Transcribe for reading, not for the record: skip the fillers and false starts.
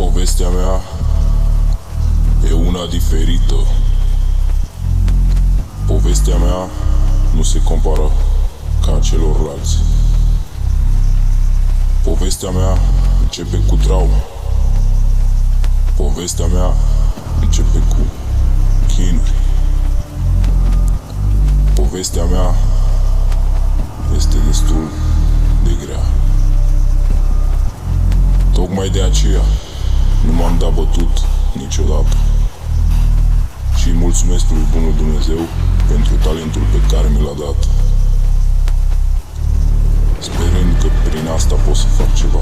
Povestea mea e una diferită. Povestea mea nu se compară ca celorlalți. Povestea mea începe cu traume. Povestea mea începe cu chinuri. Povestea mea este destul de grea. Tocmai de aceea nu m-am dat bătut niciodată. Și îi mulțumesc lui Bunul Dumnezeu pentru talentul pe care mi l-a dat, sperând că prin asta pot să fac ceva.